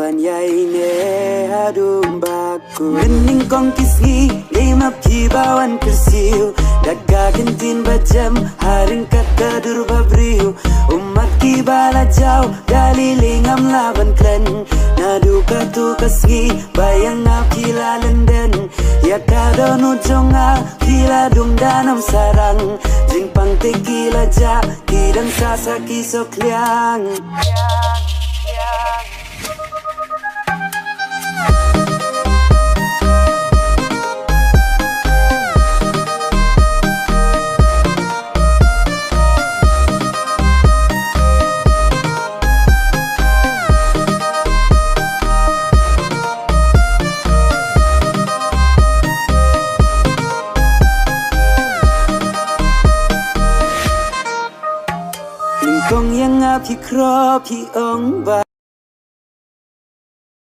banyai ne hadum baku Gening kong kisgi lima kibawan kersiu Daga gentin bajam haring kata dur babriu Umat kibala jauh dari lingam laban klen Nadu katu kasgi bayang ngap kila London Ya kadonu jonga kila dung danam sarang Jingpang tekila ja kidang sasa kisok liang Kong yang ngapi kro pi ong ba